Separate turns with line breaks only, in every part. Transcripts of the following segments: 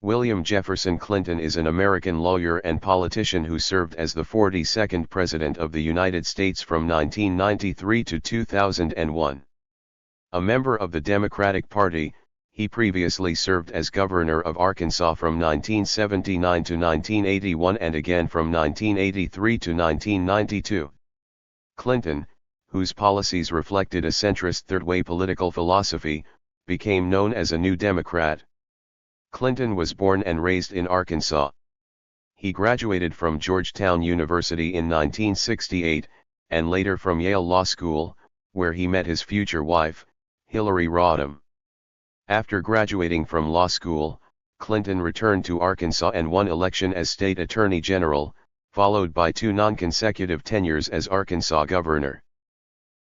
William Jefferson Clinton is an American lawyer and politician who served as the 42nd President of the United States from 1993 to 2001. A member of the Democratic Party, he previously served as governor of Arkansas from 1979 to 1981 and again from 1983 to 1992. Clinton, whose policies reflected a centrist third-way political philosophy, became known as a New Democrat. Clinton was born and raised in Arkansas. He graduated from Georgetown University in 1968, and later from Yale Law School, where he met his future wife, Hillary Rodham. After graduating from law school, Clinton returned to Arkansas and won election as state attorney general, followed by 2 non-consecutive tenures as Arkansas governor.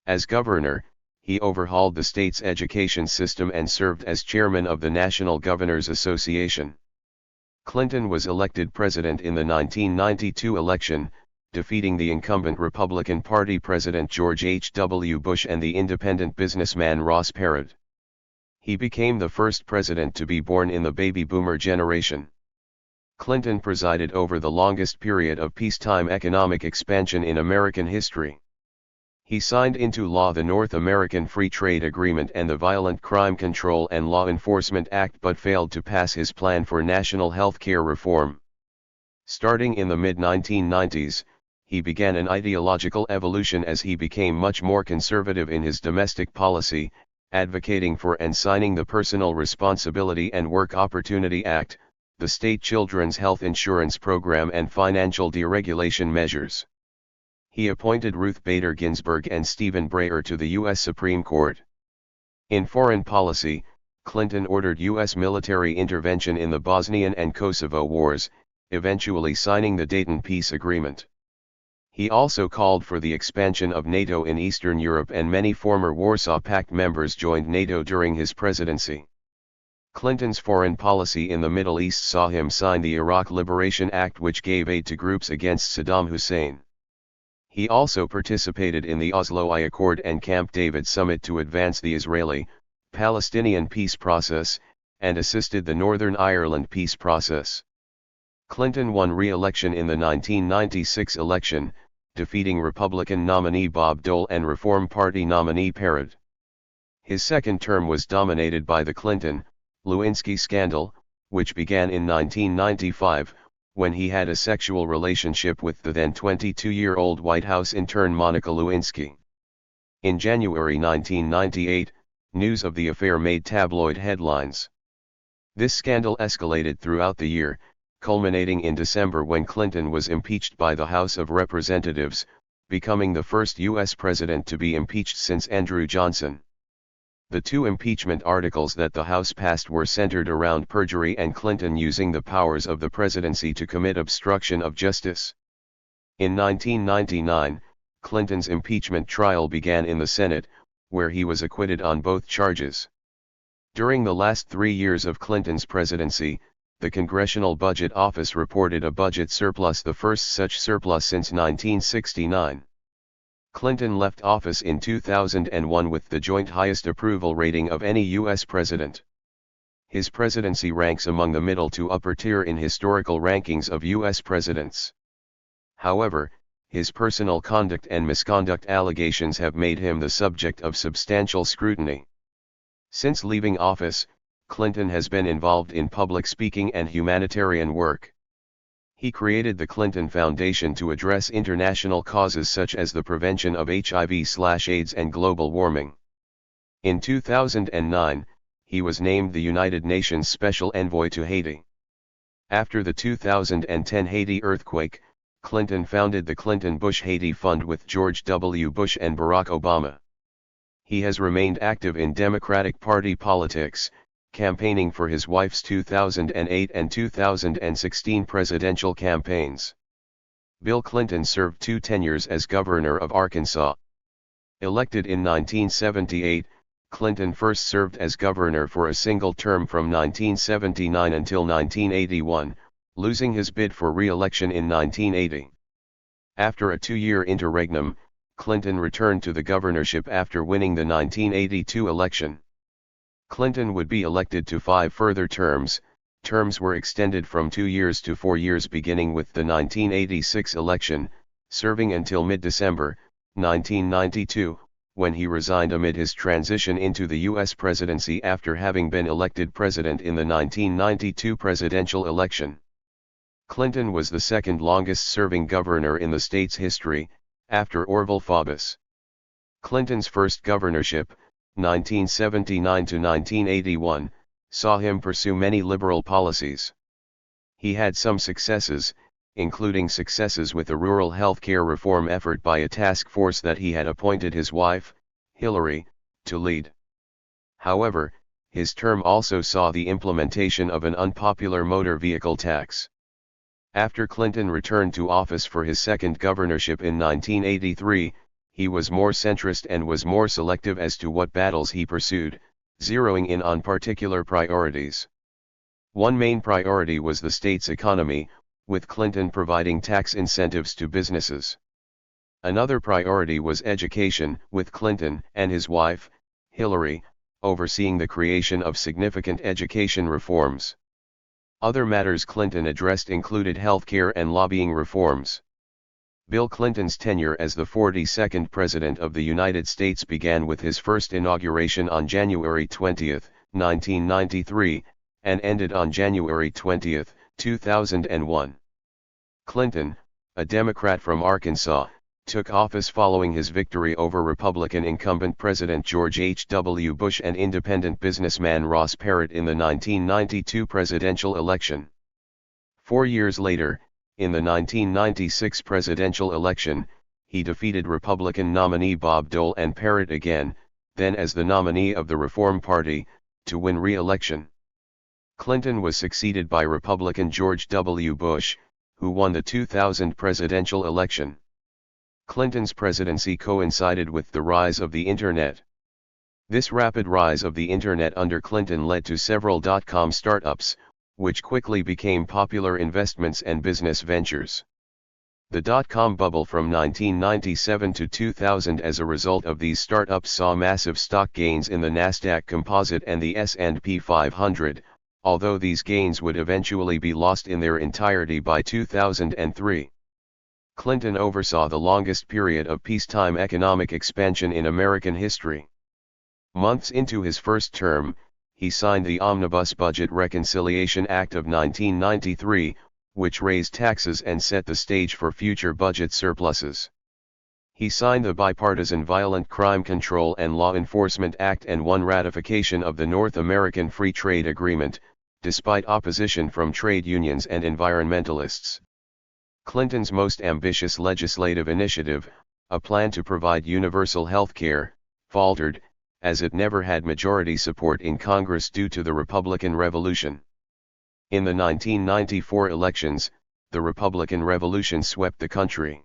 As governor, he overhauled the state's education system and served as chairman of the National Governors Association. Clinton was elected president in the 1992 election, defeating the incumbent Republican Party President George H.W. Bush and the independent businessman Ross Perot. He became the first president to be born in the baby boomer generation. Clinton presided over the longest period of peacetime economic expansion in American history. He signed into law the North American Free Trade Agreement and the Violent Crime Control and Law Enforcement Act but failed to pass his plan for national health care reform. Starting in the mid-1990s, he began an ideological evolution as he became much more conservative in his domestic policy, advocating for and signing the Personal Responsibility and Work Opportunity Act, the state children's health insurance program and financial deregulation measures. He appointed Ruth Bader Ginsburg and Stephen Breyer to the U.S. Supreme Court. In foreign policy, Clinton ordered U.S. military intervention in the Bosnian and Kosovo wars, eventually signing the Dayton Peace Agreement. He also called for the expansion of NATO in Eastern Europe, and many former Warsaw Pact members joined NATO during his presidency. Clinton's foreign policy in the Middle East saw him sign the Iraq Liberation Act, which gave aid to groups against Saddam Hussein. He also participated in the Oslo I Accord and Camp David Summit to advance the Israeli-Palestinian peace process, and assisted the Northern Ireland peace process. Clinton won re-election in the 1996 election, defeating Republican nominee Bob Dole and Reform Party nominee Perot. His second term was dominated by the Clinton-Lewinsky scandal, which began in 1995, when he had a sexual relationship with the then 22-year-old White House intern Monica Lewinsky. In January 1998, news of the affair made tabloid headlines. This scandal escalated throughout the year, culminating in December when Clinton was impeached by the House of Representatives, becoming the first U.S. president to be impeached since Andrew Johnson. The 2 impeachment articles that the House passed were centered around perjury and Clinton using the powers of the presidency to commit obstruction of justice. In 1999, Clinton's impeachment trial began in the Senate, where he was acquitted on both charges. During the last 3 years of Clinton's presidency, the Congressional Budget Office reported a budget surplus, the first such surplus since 1969. Clinton left office in 2001 with the joint highest approval rating of any U.S. president. His presidency ranks among the middle to upper tier in historical rankings of U.S. presidents. However, his personal conduct and misconduct allegations have made him the subject of substantial scrutiny. Since leaving office, Clinton has been involved in public speaking and humanitarian work. He created the Clinton Foundation to address international causes such as the prevention of HIV/AIDS and global warming. In 2009, he was named the United Nations Special Envoy to Haiti. After the 2010 Haiti earthquake, Clinton founded the Clinton-Bush Haiti Fund with George W. Bush and Barack Obama. He has remained active in Democratic Party politics, campaigning for his wife's 2008 and 2016 presidential campaigns. Bill Clinton served 2 tenures as governor of Arkansas. Elected in 1978, Clinton first served as governor for a single term from 1979 until 1981, losing his bid for re-election in 1980. After a 2-year interregnum, Clinton returned to the governorship after winning the 1982 election. Clinton would be elected to 5 further terms, Terms were extended from 2 years to 4 years beginning with the 1986 election, serving until mid-December, 1992, when he resigned amid his transition into the U.S. presidency after having been elected president in the 1992 presidential election. Clinton was the second longest-serving governor in the state's history, after Orville Faubus. Clinton's first governorship, 1979 to 1981, saw him pursue many liberal policies. He had some successes, including successes with a rural health care reform effort by a task force that he had appointed his wife, Hillary, to lead. However, his term also saw the implementation of an unpopular motor vehicle tax. After Clinton returned to office for his second governorship in 1983, he was more centrist and was more selective as to what battles he pursued, zeroing in on particular priorities. One main priority was the state's economy, with Clinton providing tax incentives to businesses. Another priority was education, with Clinton and his wife, Hillary, overseeing the creation of significant education reforms. Other matters Clinton addressed included healthcare and lobbying reforms. Bill Clinton's tenure as the 42nd President of the United States began with his first inauguration on January 20, 1993, and ended on January 20, 2001. Clinton, a Democrat from Arkansas, took office following his victory over Republican incumbent President George H.W. Bush and independent businessman Ross Perot in the 1992 presidential election. 4 years later, in the 1996 presidential election, he defeated Republican nominee Bob Dole and Perot again, then as the nominee of the Reform Party, to win re-election. Clinton was succeeded by Republican George W. Bush, who won the 2000 presidential election. Clinton's presidency coincided with the rise of the Internet. This rapid rise of the Internet under Clinton led to several dot-com startups, which quickly became popular investments and business ventures. The dot-com bubble from 1997 to 2000 as a result of these startups saw massive stock gains in the Nasdaq Composite and the S&P 500, although these gains would eventually be lost in their entirety by 2003. Clinton oversaw the longest period of peacetime economic expansion in American history. Months into his first term, he signed the Omnibus Budget Reconciliation Act of 1993, which raised taxes and set the stage for future budget surpluses. He signed the Bipartisan Violent Crime Control and Law Enforcement Act and won ratification of the North American Free Trade Agreement, despite opposition from trade unions and environmentalists. Clinton's most ambitious legislative initiative, a plan to provide universal health care, faltered, as it never had majority support in Congress due to the Republican Revolution. In the 1994 elections, the Republican Revolution swept the country.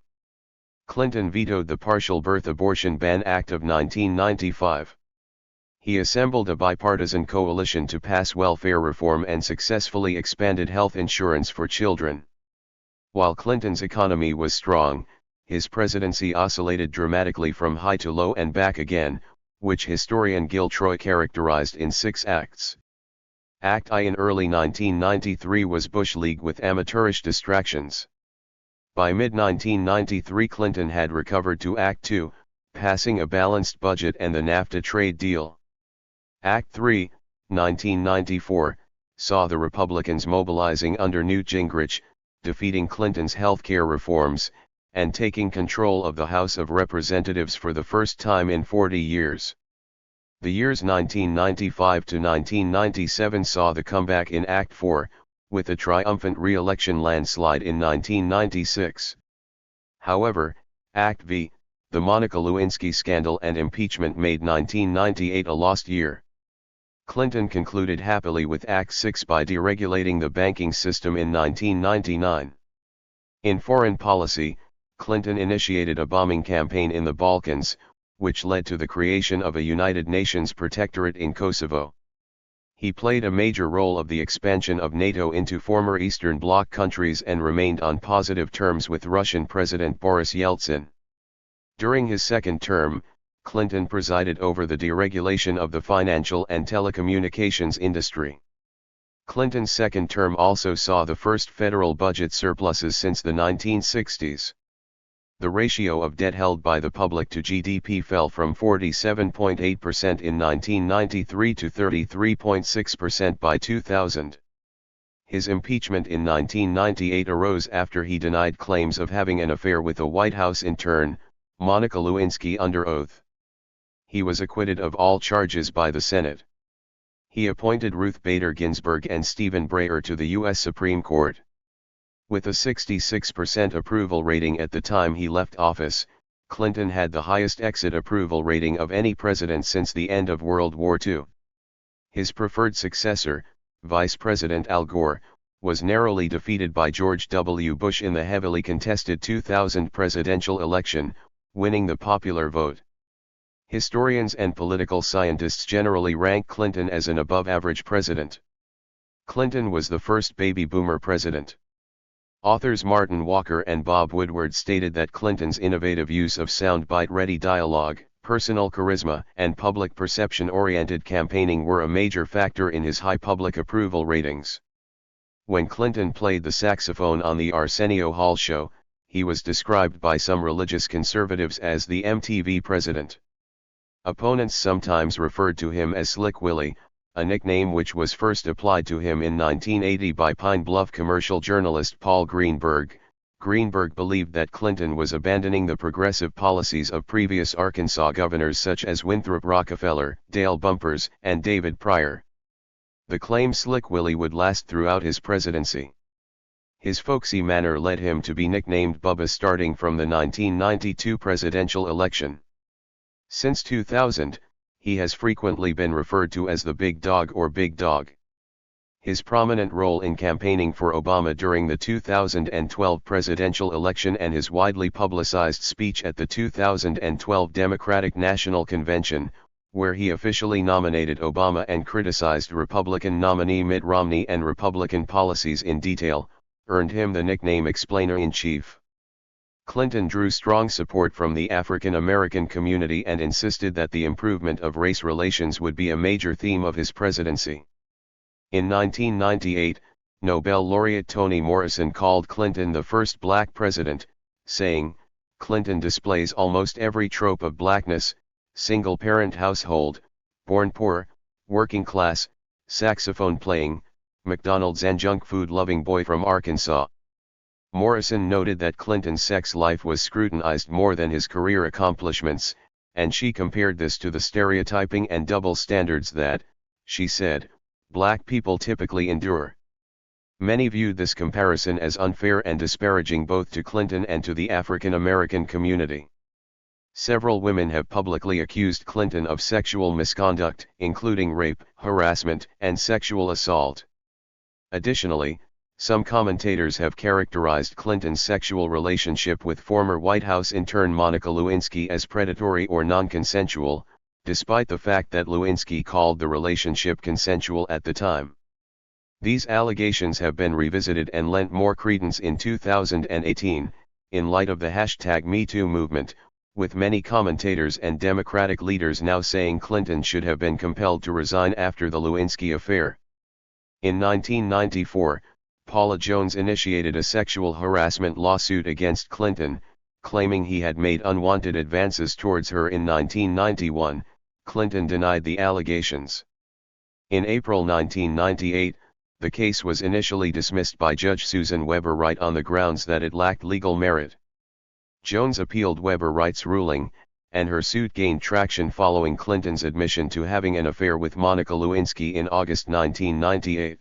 Clinton vetoed the Partial Birth Abortion Ban Act of 1995. He assembled a bipartisan coalition to pass welfare reform and successfully expanded health insurance for children. While Clinton's economy was strong, his presidency oscillated dramatically from high to low and back again, which historian Gil Troy characterized in 6 acts. Act I in early 1993 was Bush League with amateurish distractions. By mid-1993 Clinton had recovered to Act II, passing a balanced budget and the NAFTA trade deal. Act III, 1994, saw the Republicans mobilizing under Newt Gingrich, defeating Clinton's health care reforms, and taking control of the House of Representatives for the first time in 40 years. The years 1995 to 1997 saw the comeback in Act IV, with a triumphant re-election landslide in 1996. However, Act V, the Monica Lewinsky scandal and impeachment made 1998 a lost year. Clinton concluded happily with Act VI by deregulating the banking system in 1999. In foreign policy, Clinton initiated a bombing campaign in the Balkans, which led to the creation of a United Nations protectorate in Kosovo. He played a major role of the expansion of NATO into former Eastern Bloc countries and remained on positive terms with Russian President Boris Yeltsin. During his second term, Clinton presided over the deregulation of the financial and telecommunications industry. Clinton's second term also saw the first federal budget surpluses since the 1960s. The ratio of debt held by the public to GDP fell from 47.8% in 1993 to 33.6% by 2000. His impeachment in 1998 arose after he denied claims of having an affair with a White House intern, Monica Lewinsky, under oath. He was acquitted of all charges by the Senate. He appointed Ruth Bader Ginsburg and Stephen Breyer to the U.S. Supreme Court. With a 66% approval rating at the time he left office, Clinton had the highest exit approval rating of any president since the end of World War II. His preferred successor, Vice President Al Gore, was narrowly defeated by George W. Bush in the heavily contested 2000 presidential election, winning the popular vote. Historians and political scientists generally rank Clinton as an above-average president. Clinton was the first baby boomer president. Authors Martin Walker and Bob Woodward stated that Clinton's innovative use of soundbite-ready dialogue, personal charisma, and public perception-oriented campaigning were a major factor in his high public approval ratings. When Clinton played the saxophone on the Arsenio Hall show, he was described by some religious conservatives as the MTV president. Opponents sometimes referred to him as Slick Willie, a nickname which was first applied to him in 1980 by Pine Bluff commercial journalist Paul Greenberg. Greenberg believed that Clinton was abandoning the progressive policies of previous Arkansas governors such as Winthrop Rockefeller, Dale Bumpers, and David Pryor. The claim Slick Willie would last throughout his presidency. His folksy manner led him to be nicknamed Bubba starting from the 1992 presidential election. Since 2000, he has frequently been referred to as the Big Dog or Big Dog. His prominent role in campaigning for Obama during the 2012 presidential election and his widely publicized speech at the 2012 Democratic National Convention, where he officially nominated Obama and criticized Republican nominee Mitt Romney and Republican policies in detail, earned him the nickname Explainer-in-Chief. Clinton drew strong support from the African American community and insisted that the improvement of race relations would be a major theme of his presidency. In 1998, Nobel laureate Toni Morrison called Clinton the first black president, saying, "Clinton displays almost every trope of blackness: single-parent household, born poor, working class, saxophone playing, McDonald's and junk food loving boy from Arkansas." Morrison noted that Clinton's sex life was scrutinized more than his career accomplishments, and she compared this to the stereotyping and double standards that, she said, black people typically endure. Many viewed this comparison as unfair and disparaging both to Clinton and to the African American community. Several women have publicly accused Clinton of sexual misconduct, including rape, harassment, and sexual assault. Additionally, some commentators have characterized Clinton's sexual relationship with former White House intern Monica Lewinsky as predatory or non-consensual, despite the fact that Lewinsky called the relationship consensual at the time. These allegations have been revisited and lent more credence in 2018, in light of the #MeToo movement, with many commentators and Democratic leaders now saying Clinton should have been compelled to resign after the Lewinsky affair. In 1994, Paula Jones initiated a sexual harassment lawsuit against Clinton, claiming he had made unwanted advances towards her in 1991. Clinton denied the allegations. In April 1998, the case was initially dismissed by Judge Susan Weber Wright on the grounds that it lacked legal merit. Jones appealed Weber Wright's ruling, and her suit gained traction following Clinton's admission to having an affair with Monica Lewinsky in August 1998.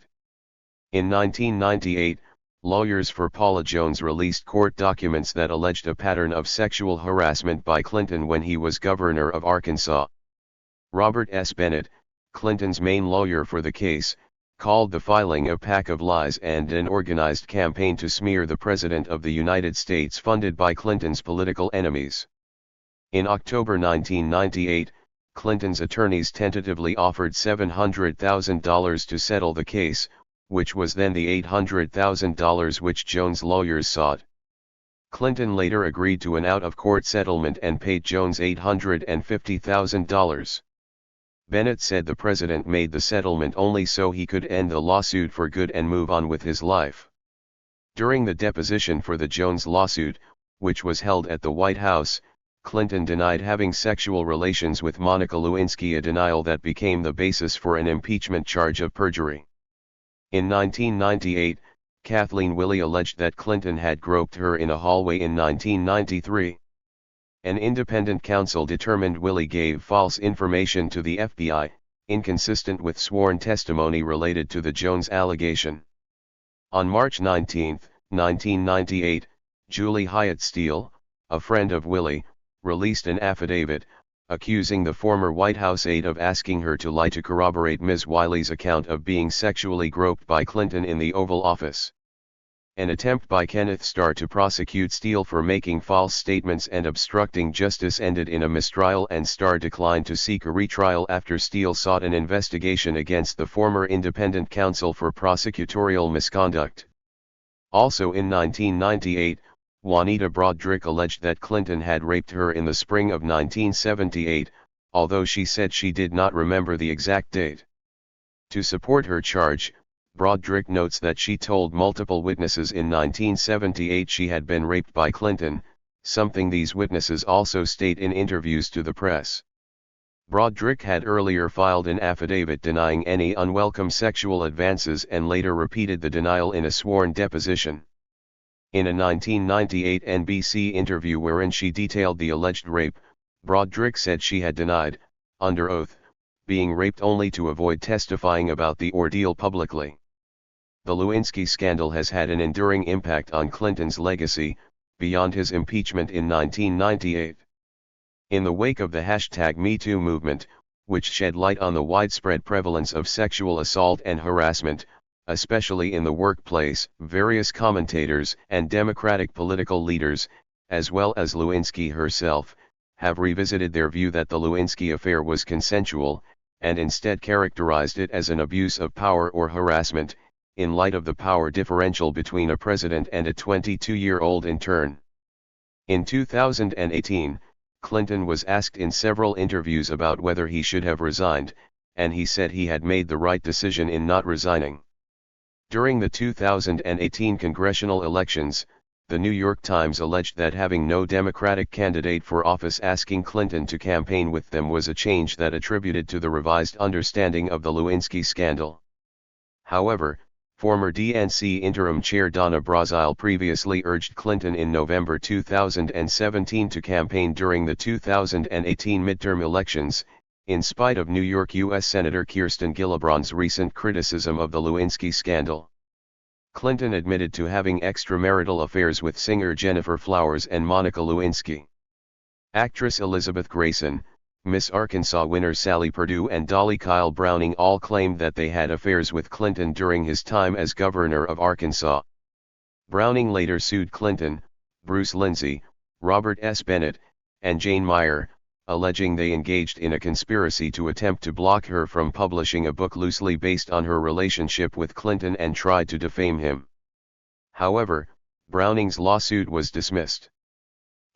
In 1998, lawyers for Paula Jones released court documents that alleged a pattern of sexual harassment by Clinton when he was governor of Arkansas. Robert S. Bennett, Clinton's main lawyer for the case, called the filing a pack of lies and an organized campaign to smear the President of the United States funded by Clinton's political enemies. In October 1998, Clinton's attorneys tentatively offered $700,000 to settle the case, which was then the $800,000 which Jones' lawyers sought. Clinton later agreed to an out-of-court settlement and paid Jones $850,000. Bennett said the president made the settlement only so he could end the lawsuit for good and move on with his life. During the deposition for the Jones lawsuit, which was held at the White House, Clinton denied having sexual relations with Monica Lewinsky, a denial that became the basis for an impeachment charge of perjury. In 1998, Kathleen Willey alleged that Clinton had groped her in a hallway in 1993. An independent counsel determined Willey gave false information to the FBI, inconsistent with sworn testimony related to the Jones allegation. On March 19, 1998, Julie Hyatt Steele, a friend of Willey, released an affidavit, accusing the former White House aide of asking her to lie to corroborate Ms. Wiley's account of being sexually groped by Clinton in the Oval Office. An attempt by Kenneth Starr to prosecute Steele for making false statements and obstructing justice ended in a mistrial, and Starr declined to seek a retrial after Steele sought an investigation against the former independent counsel for prosecutorial misconduct. Also in 1998, Juanita Broaddrick alleged that Clinton had raped her in the spring of 1978, although she said she did not remember the exact date. To support her charge, Broaddrick notes that she told multiple witnesses in 1978 she had been raped by Clinton, something these witnesses also state in interviews to the press. Broaddrick had earlier filed an affidavit denying any unwelcome sexual advances and later repeated the denial in a sworn deposition. In a 1998 NBC interview wherein she detailed the alleged rape, Broaddrick said she had denied, under oath, being raped only to avoid testifying about the ordeal publicly. The Lewinsky scandal has had an enduring impact on Clinton's legacy, beyond his impeachment in 1998. In the wake of the #MeToo movement, which shed light on the widespread prevalence of sexual assault and harassment, especially in the workplace, various commentators and Democratic political leaders, as well as Lewinsky herself, have revisited their view that the Lewinsky affair was consensual, and instead characterized it as an abuse of power or harassment, in light of the power differential between a president and a 22-year-old intern. In 2018, Clinton was asked in several interviews about whether he should have resigned, and he said he had made the right decision in not resigning. During the 2018 congressional elections, the New York Times alleged that having no Democratic candidate for office asking Clinton to campaign with them was a change that attributed to the revised understanding of the Lewinsky scandal. However, former DNC interim chair Donna Brazile previously urged Clinton in November 2017 to campaign during the 2018 midterm elections, in spite of New York U.S. Senator Kirsten Gillibrand's recent criticism of the Lewinsky scandal. Clinton admitted to having extramarital affairs with singer Jennifer Flowers and Monica Lewinsky. Actress Elizabeth Grayson, Miss Arkansas winner Sally Perdue and Dolly Kyle Browning all claimed that they had affairs with Clinton during his time as governor of Arkansas. Browning later sued Clinton, Bruce Lindsay, Robert S. Bennett, and Jane Meyer, alleging they engaged in a conspiracy to attempt to block her from publishing a book loosely based on her relationship with Clinton and tried to defame him. However, Browning's lawsuit was dismissed.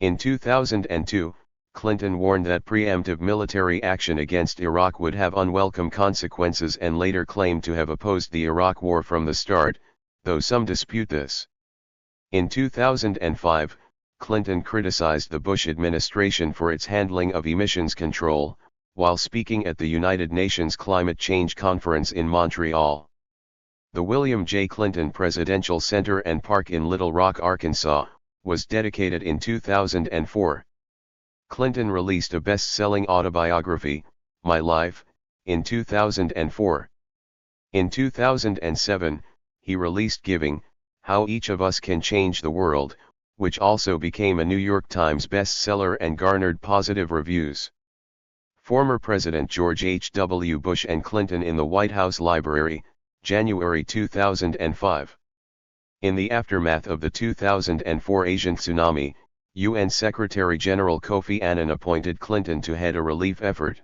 In 2002, Clinton warned that preemptive military action against Iraq would have unwelcome consequences and later claimed to have opposed the Iraq War from the start, though some dispute this. In 2005, Clinton criticized the Bush administration for its handling of emissions control, while speaking at the United Nations Climate Change Conference in Montreal. The William J. Clinton Presidential Center and Park in Little Rock, Arkansas, was dedicated in 2004. Clinton released a best-selling autobiography, My Life, in 2004. In 2007, he released Giving, How Each of Us Can Change the World, which also became a New York Times bestseller and garnered positive reviews. Former President George H.W. Bush and Clinton in the White House Library, January 2005. In the aftermath of the 2004 Asian tsunami, UN Secretary-General Kofi Annan appointed Clinton to head a relief effort.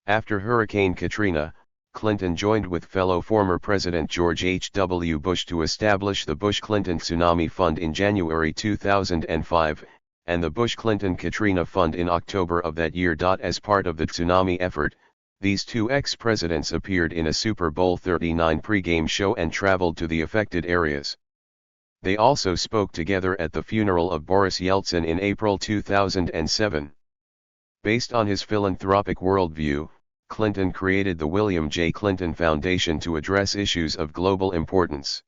After Hurricane Katrina, Clinton joined with fellow former President George H.W. Bush to establish the Bush-Clinton Tsunami Fund in January 2005, and the Bush-Clinton Katrina Fund in October of that year. As part of the tsunami effort, These two ex-presidents appeared in a Super Bowl 39 pregame show and traveled to the affected areas. They also spoke together at the funeral of Boris Yeltsin in April 2007. Based on his philanthropic worldview, Clinton created the William J. Clinton Foundation to address issues of global importance.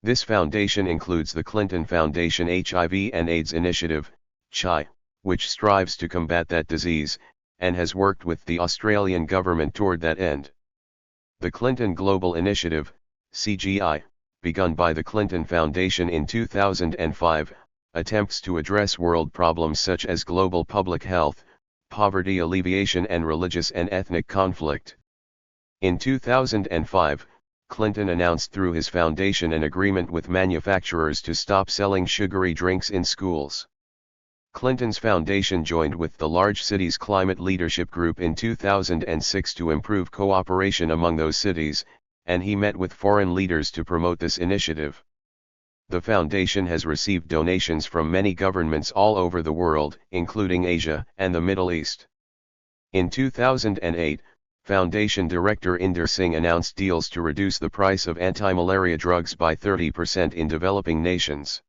This foundation includes the Clinton Foundation HIV and AIDS Initiative, CHI, which strives to combat that disease, and has worked with the Australian government toward that end. The Clinton Global Initiative, CGI, begun by the Clinton Foundation in 2005, attempts to address world problems such as global public health, poverty alleviation and religious and ethnic conflict. In 2005, Clinton announced through his foundation an agreement with manufacturers to stop selling sugary drinks in schools. Clinton's foundation joined with the Large Cities Climate Leadership Group in 2006 to improve cooperation among those cities, and he met with foreign leaders to promote this initiative. The foundation has received donations from many governments all over the world, including Asia and the Middle East. In 2008, Foundation Director Inder Singh announced deals to reduce the price of anti-malaria drugs by 30% in developing nations.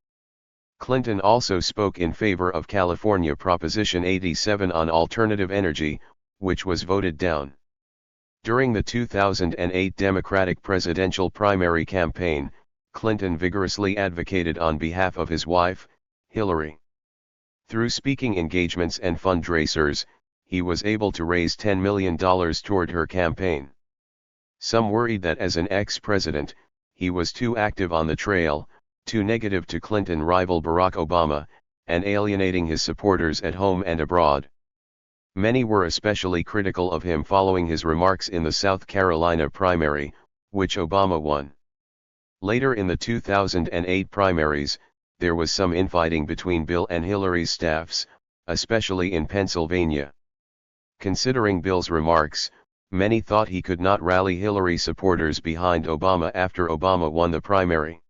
Clinton also spoke in favor of California Proposition 87 on alternative energy, which was voted down. During the 2008 Democratic presidential primary campaign, Clinton vigorously advocated on behalf of his wife, Hillary. Through speaking engagements and fundraisers, he was able to raise $10 million toward her campaign. Some worried that as an ex-president, he was too active on the trail, too negative to Clinton rival Barack Obama, and alienating his supporters at home and abroad. Many were especially critical of him following his remarks in the South Carolina primary, which Obama won. Later in the 2008 primaries, there was some infighting between Bill and Hillary's staffs, especially in Pennsylvania. Considering Bill's remarks, many thought he could not rally Hillary supporters behind Obama after Obama won the primary.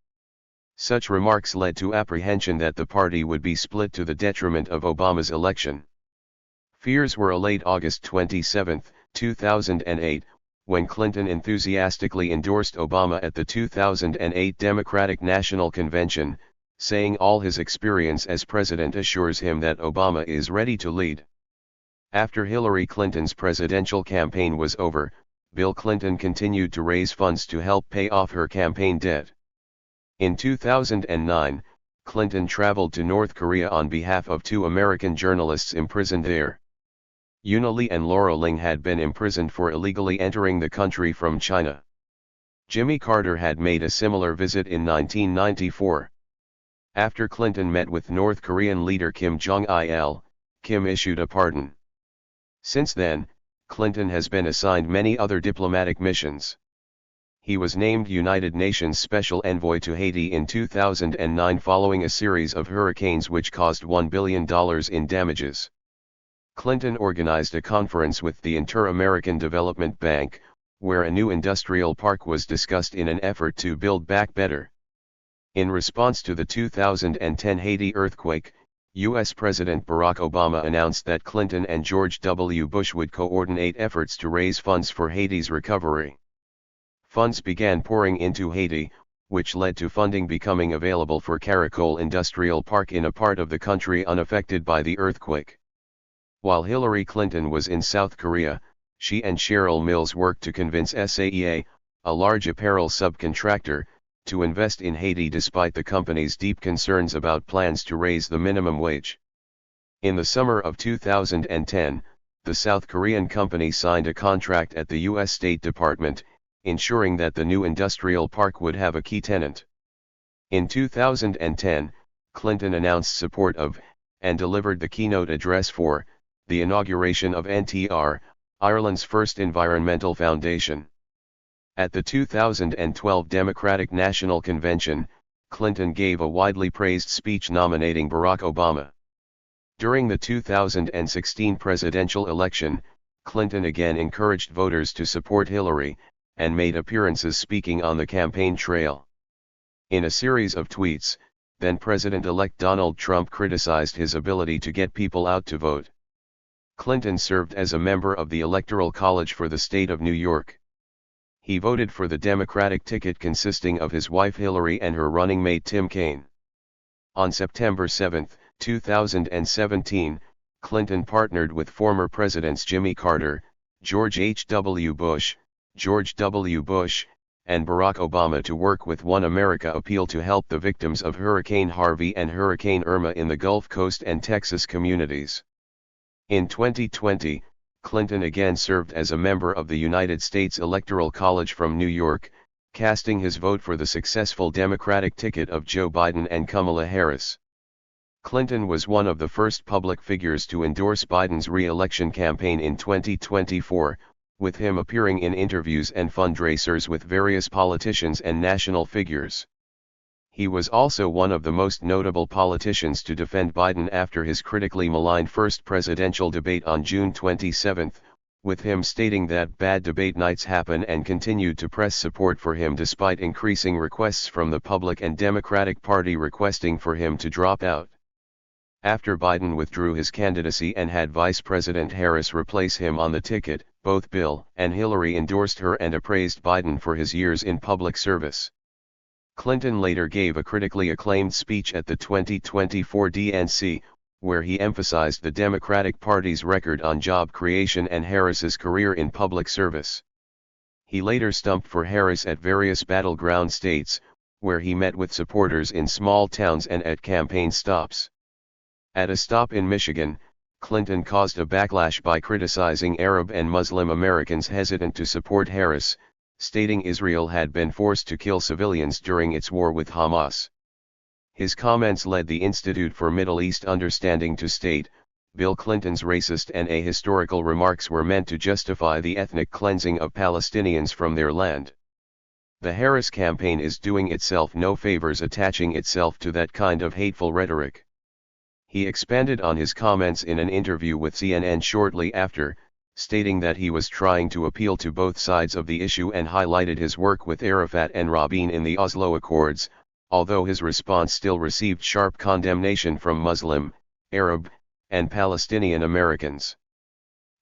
Such remarks led to apprehension that the party would be split to the detriment of Obama's election. Fears were allayed August 27, 2008, when Clinton enthusiastically endorsed Obama at the 2008 Democratic National Convention, saying all his experience as president assures him that Obama is ready to lead. After Hillary Clinton's presidential campaign was over, Bill Clinton continued to raise funds to help pay off her campaign debt. In 2009, Clinton traveled to North Korea on behalf of two American journalists imprisoned there. Una Lee and Laura Ling had been imprisoned for illegally entering the country from China. Jimmy Carter had made a similar visit in 1994. After Clinton met with North Korean leader Kim Jong-il, Kim issued a pardon. Since then, Clinton has been assigned many other diplomatic missions. He was named United Nations Special Envoy to Haiti in 2009 following a series of hurricanes which caused $1 billion in damages. Clinton organized a conference with the Inter-American Development Bank, where a new industrial park was discussed in an effort to build back better. In response to the 2010 Haiti earthquake, U.S. President Barack Obama announced that Clinton and George W. Bush would coordinate efforts to raise funds for Haiti's recovery. Funds began pouring into Haiti, which led to funding becoming available for Caracol Industrial Park in a part of the country unaffected by the earthquake. While Hillary Clinton was in South Korea, she and Cheryl Mills worked to convince SAEA, a large apparel subcontractor, to invest in Haiti despite the company's deep concerns about plans to raise the minimum wage. In the summer of 2010, the South Korean company signed a contract at the U.S. State Department, ensuring that the new industrial park would have a key tenant. In 2010, Clinton announced support of, and delivered the keynote address for, the inauguration of NTR, Ireland's first environmental foundation. At the 2012 Democratic National Convention, Clinton gave a widely praised speech nominating Barack Obama. During the 2016 presidential election, Clinton again encouraged voters to support Hillary, and made appearances speaking on the campaign trail. In a series of tweets, then President-elect Donald Trump criticized his ability to get people out to vote. Clinton served as a member of the Electoral College for the state of New York. He voted for the Democratic ticket consisting of his wife Hillary and her running mate Tim Kaine. On September 7, 2017, Clinton partnered with former Presidents Jimmy Carter, George H.W. Bush, George W. Bush, and Barack Obama to work with One America Appeal to help the victims of Hurricane Harvey and Hurricane Irma in the Gulf Coast and Texas communities. In 2020, Clinton again served as a member of the United States Electoral College from New York, casting his vote for the successful Democratic ticket of Joe Biden and Kamala Harris. Clinton was one of the first public figures to endorse Biden's re-election campaign in 2024, with him appearing in interviews and fundraisers with various politicians and national figures. He was also one of the most notable politicians to defend Biden after his critically maligned first presidential debate on June 27, with him stating that bad debate nights happen, and continued to press support for him despite increasing requests from the public and Democratic Party requesting for him to drop out. After Biden withdrew his candidacy and had Vice President Harris replace him on the ticket, both Bill and Hillary endorsed her and appraised Biden for his years in public service. Clinton later gave a critically acclaimed speech at the 2024 DNC, where he emphasized the Democratic Party's record on job creation and Harris's career in public service. He later stumped for Harris at various battleground states, where he met with supporters in small towns and at campaign stops. At a stop in Michigan, Clinton caused a backlash by criticizing Arab and Muslim Americans hesitant to support Harris, stating Israel had been forced to kill civilians during its war with Hamas. His comments led the Institute for Middle East Understanding to state, Bill Clinton's racist and ahistorical remarks were meant to justify the ethnic cleansing of Palestinians from their land. The Harris campaign is doing itself no favors attaching itself to that kind of hateful rhetoric. He expanded on his comments in an interview with CNN shortly after, stating that he was trying to appeal to both sides of the issue and highlighted his work with Arafat and Rabin in the Oslo Accords, although his response still received sharp condemnation from Muslim, Arab, and Palestinian Americans.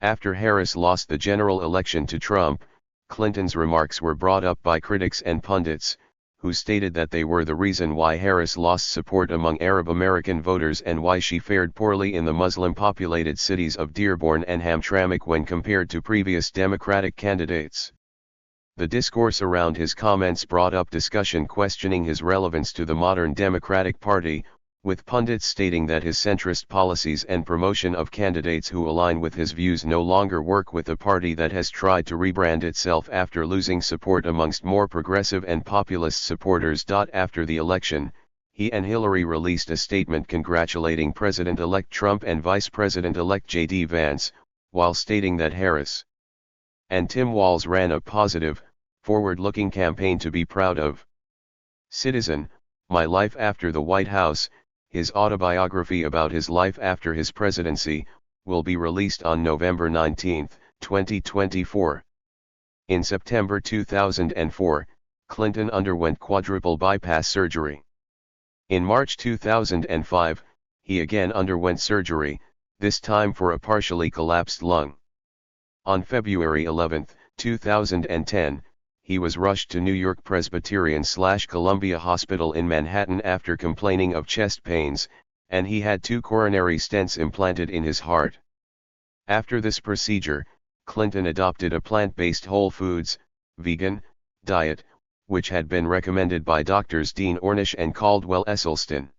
After Harris lost the general election to Trump, Clinton's remarks were brought up by critics and pundits, who stated that they were the reason why Harris lost support among Arab American voters and why she fared poorly in the Muslim-populated cities of Dearborn and Hamtramck when compared to previous Democratic candidates. The discourse around his comments brought up discussion questioning his relevance to the modern Democratic Party, with pundits stating that his centrist policies and promotion of candidates who align with his views no longer work with a party that has tried to rebrand itself after losing support amongst more progressive and populist supporters. After the election, he and Hillary released a statement congratulating President-elect Trump and Vice President-elect J.D. Vance, while stating that Harris and Tim Walz ran a positive, forward-looking campaign to be proud of. Citizen, My Life After the White House, his autobiography about his life after his presidency, will be released on November 19, 2024. In September 2004, Clinton underwent quadruple bypass surgery. In March 2005, he again underwent surgery, this time for a partially collapsed lung. On February 11, 2010, he was rushed to New York Presbyterian/Columbia Hospital in Manhattan after complaining of chest pains, and he had 2 coronary stents implanted in his heart. After this procedure, Clinton adopted a plant-based whole foods, vegan, diet, which had been recommended by Drs. Dean Ornish and Caldwell Esselstyn.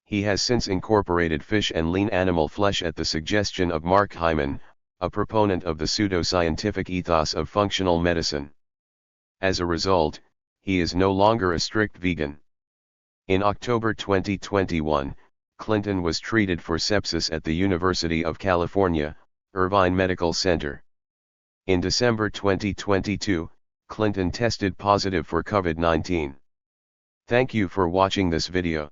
He has since incorporated fish and lean animal flesh at the suggestion of Mark Hyman, a proponent of the pseudoscientific ethos of functional medicine. As a result, he is no longer a strict vegan. In October 2021, Clinton was treated for sepsis at the University of California, Irvine Medical Center. In December 2022, Clinton tested positive for COVID-19. Thank you for watching this video.